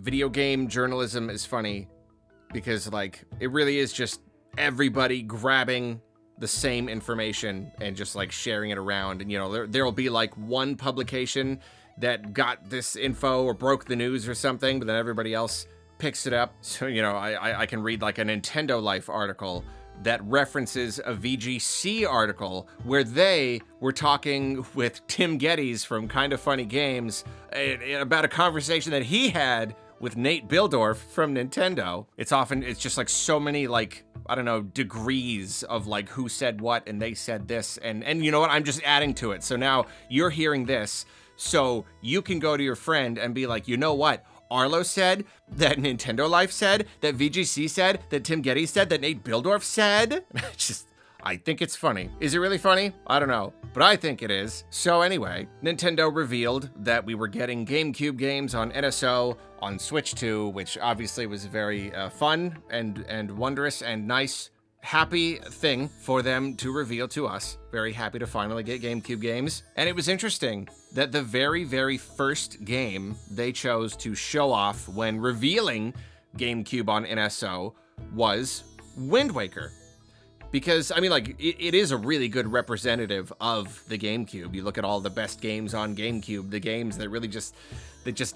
video game journalism is funny because, like, it really is just everybody grabbing the same information and just, like, sharing it around. And, you know, there'll be, like, one publication that got this info or broke the news or something, but then everybody else picks it up. So, you know, I can read, like, a Nintendo Life article that references a VGC article where they were talking with Tim Geddes from Kinda Funny Games about a conversation that he had with Nate Bildorf from Nintendo. It's just like so many, like, I don't know, degrees of like who said what and they said this. And you know what? I'm just adding to it. So now you're hearing this. So you can go to your friend and be like, you know what? Arlo said, that Nintendo Life said, that VGC said, that Tim Geddes said, that Nate Bildorf said. I think it's funny. Is it really funny? I don't know, but I think it is. So anyway, Nintendo revealed that we were getting GameCube games on NSO, on Switch 2, which obviously was very fun and wondrous and nice. Happy thing for them to reveal to us. Very happy to finally get GameCube games. And it was interesting that the very, very first game they chose to show off when revealing GameCube on NSO was Wind Waker. Because, I mean, like, it is a really good representative of the GameCube. You look at all the best games on GameCube, the games that really just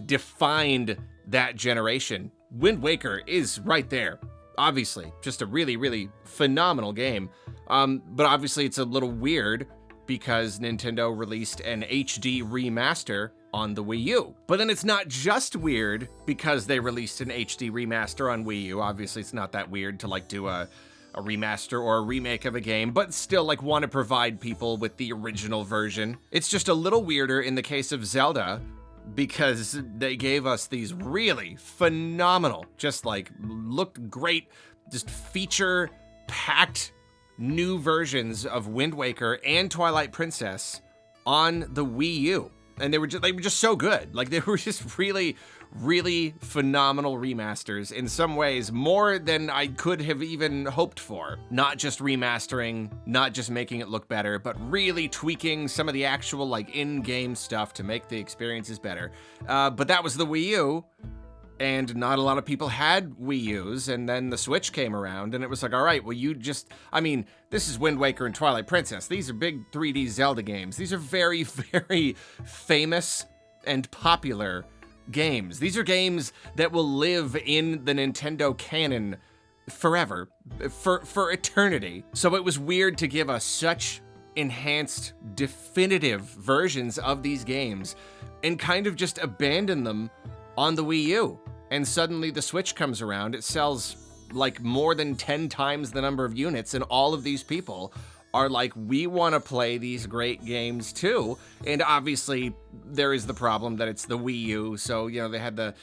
defined that generation. Wind Waker is right there. Obviously, just a really, really phenomenal game. But obviously it's a little weird because Nintendo released an HD remaster on the Wii U. But then it's not just weird because they released an HD remaster on Wii U. Obviously it's not that weird to like do a remaster or a remake of a game, but still like want to provide people with the original version. It's just a little weirder in the case of Zelda, because they gave us these really phenomenal, just like looked great, just feature-packed new versions of Wind Waker and Twilight Princess on the Wii U. And they were just so good. Like they were just really, really phenomenal remasters in some ways, more than I could have even hoped for. Not just remastering, not just making it look better, but really tweaking some of the actual like in-game stuff to make the experiences better. But that was the Wii U, and not a lot of people had Wii U's, and then the Switch came around, and it was like, all right, well, I mean, this is Wind Waker and Twilight Princess. These are big 3D Zelda games. These are very, very famous and popular games. These are games that will live in the Nintendo canon forever, for eternity. So it was weird to give us such enhanced, definitive versions of these games and kind of just abandon them on the Wii U. And suddenly the Switch comes around, it sells like more than 10 times the number of units, and all of these people are like, we want to play these great games too. And obviously there is the problem that it's the Wii U, so you know they had the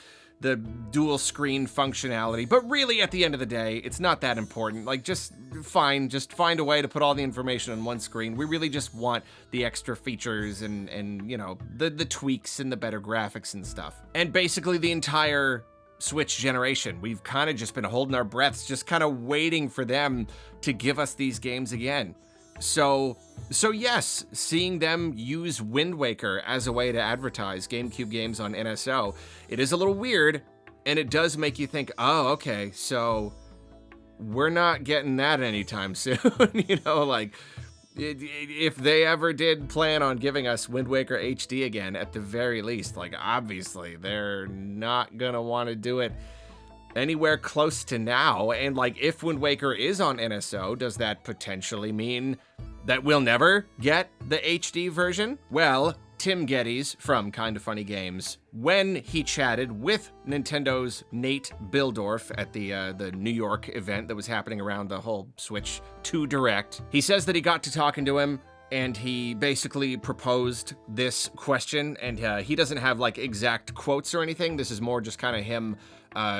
dual screen functionality, but really at the end of the day, it's not that important. Like just find a way to put all the information on one screen. We really just want the extra features and you know, the tweaks and the better graphics and stuff. And basically the entire Switch generation, we've kind of just been holding our breaths, just kind of waiting for them to give us these games again. So yes, seeing them use Wind Waker as a way to advertise GameCube games on NSO, it is a little weird, and it does make you think, oh, okay, so we're not getting that anytime soon. You know, like, if they ever did plan on giving us Wind Waker HD again, at the very least, like, obviously, they're not gonna want to do it anywhere close to now. And like, if Wind Waker is on NSO, does that potentially mean that we'll never get the HD version? Well, Tim Geddes from Kinda Funny Games, when he chatted with Nintendo's Nate Bildorf at the New York event that was happening around the whole Switch 2 Direct, he says that he got to talking to him and he basically proposed this question, and he doesn't have like exact quotes or anything. This is more just kind of him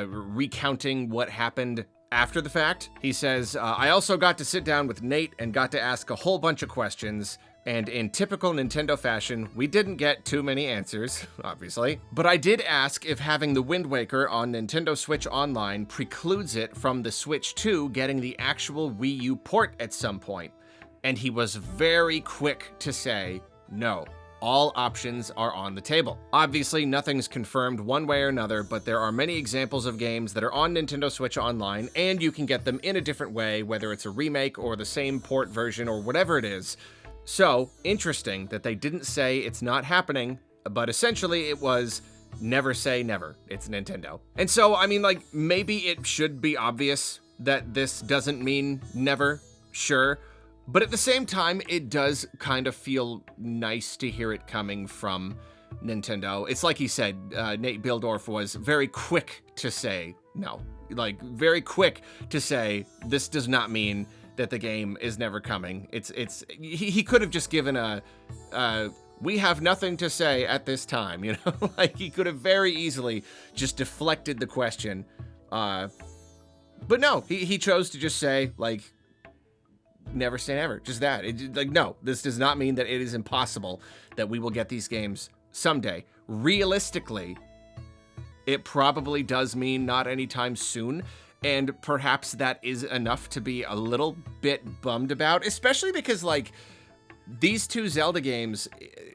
recounting what happened after the fact. He says, I also got to sit down with Nate and got to ask a whole bunch of questions, and in typical Nintendo fashion, we didn't get too many answers, obviously. But I did ask if having the Wind Waker on Nintendo Switch Online precludes it from the Switch 2 getting the actual Wii U port at some point. And he was very quick to say, no, All options are on the table. Obviously, nothing's confirmed one way or another, but there are many examples of games that are on Nintendo Switch Online, and you can get them in a different way, whether it's a remake or the same port version or whatever it is. So, interesting that they didn't say it's not happening, but essentially it was never say never. It's Nintendo. And so, I mean, like, maybe it should be obvious that this doesn't mean never, sure. But at the same time, it does kind of feel nice to hear it coming from Nintendo. It's like he said, Nate Bildorf was very quick to say no. Like, very quick to say, this does not mean that the game is never coming. He could have just given we have nothing to say at this time, you know? Like, he could have very easily just deflected the question. But no, he chose to just say, like, never say never, just that. Like, no, this does not mean that it is impossible that we will get these games someday. Realistically, it probably does mean not anytime soon, and perhaps that is enough to be a little bit bummed about, especially because, like, these two Zelda games,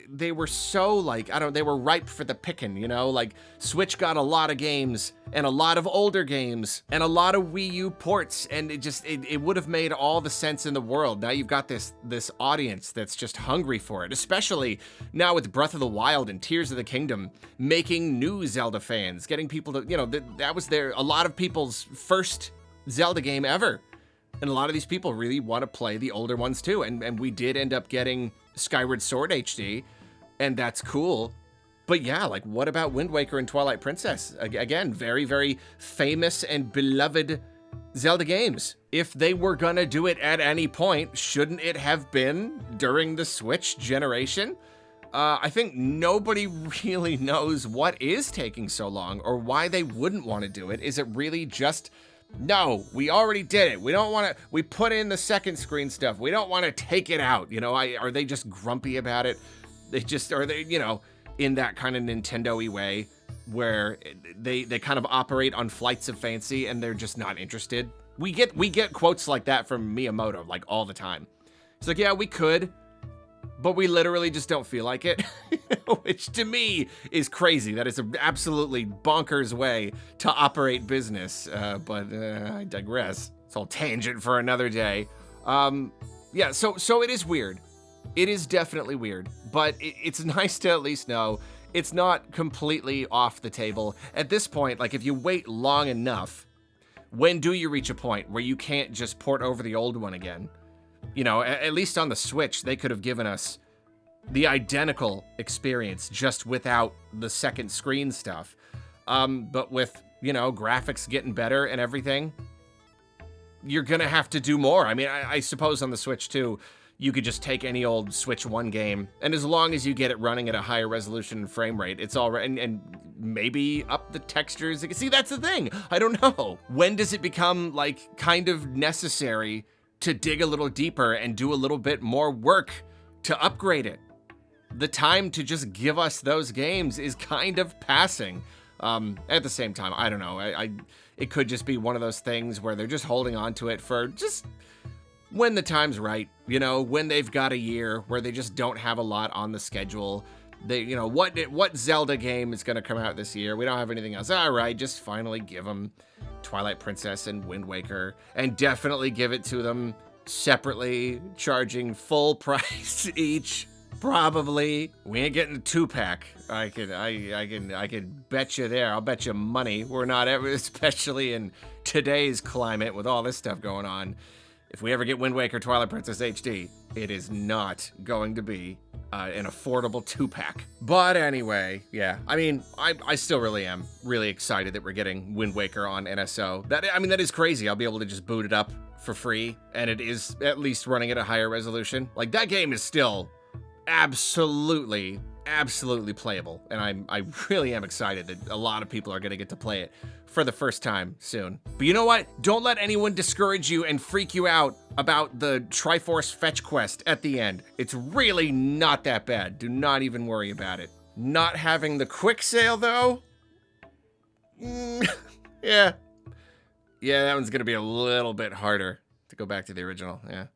they were so, like, I don't know, they were ripe for the picking, you know? Like, Switch got a lot of games, and a lot of older games, and a lot of Wii U ports, and it would have made all the sense in the world. Now you've got this audience that's just hungry for it, especially now with Breath of the Wild and Tears of the Kingdom, making new Zelda fans, getting people to, you know, that was a lot of people's first Zelda game ever. And a lot of these people really want to play the older ones too. And we did end up getting Skyward Sword HD, and that's cool. But yeah, like, what about Wind Waker and Twilight Princess? Again, very, very famous and beloved Zelda games. If they were gonna do it at any point, shouldn't it have been during the Switch generation? I think nobody really knows what is taking so long or why they wouldn't want to do it. Is it really just, no, we already did it. We don't want to, we put in the second screen stuff. We don't want to take it out. You know, are they just grumpy about it? Are they, you know, in that kind of Nintendo-y way where they kind of operate on flights of fancy and they're just not interested? We get quotes like that from Miyamoto, like, all the time. It's like, yeah, we could, but we literally just don't feel like it, which to me is crazy. That is an absolutely bonkers way to operate business, but I digress. It's all tangent for another day. Yeah, so it is weird. It is definitely weird, but it's nice to at least know it's not completely off the table. At this point, like, if you wait long enough, when do you reach a point where you can't just port over the old one again? You know, at least on the Switch, they could have given us the identical experience just without the second screen stuff. But with, you know, graphics getting better and everything, you're gonna have to do more. I mean, I suppose on the Switch too, you could just take any old Switch 1 game, and as long as you get it running at a higher resolution and frame rate, it's all right, and maybe up the textures. See, that's the thing. I don't know. When does it become, like, kind of necessary to dig a little deeper and do a little bit more work to upgrade it? The time to just give us those games is kind of passing. At the same time, I don't know. It could just be one of those things where they're just holding on to it for just when the time's right, you know, when they've got a year where they just don't have a lot on the schedule. They, you know, what Zelda game is going to come out this year? We don't have anything else. All right, just finally give them Twilight Princess and Wind Waker, and definitely give it to them separately, charging full price each. Probably. We ain't getting a 2-pack. I could bet you there. I'll bet you money. We're not ever, especially in today's climate with all this stuff going on. If we ever get Wind Waker Twilight Princess HD, it is not going to be an affordable 2-pack. But anyway, yeah. I mean, I still really am really excited that we're getting Wind Waker on NSO. That is crazy. I'll be able to just boot it up for free, and it is at least running at a higher resolution. Like, that game is still absolutely playable, and I really am excited that a lot of people are going to get to play it for the first time soon. But you know what? Don't let anyone discourage you and freak you out about the Triforce fetch quest at the end. It's really not that bad. Do not even worry about it. Not having the quick sale, though? Yeah, that one's going to be a little bit harder to go back to the original, yeah.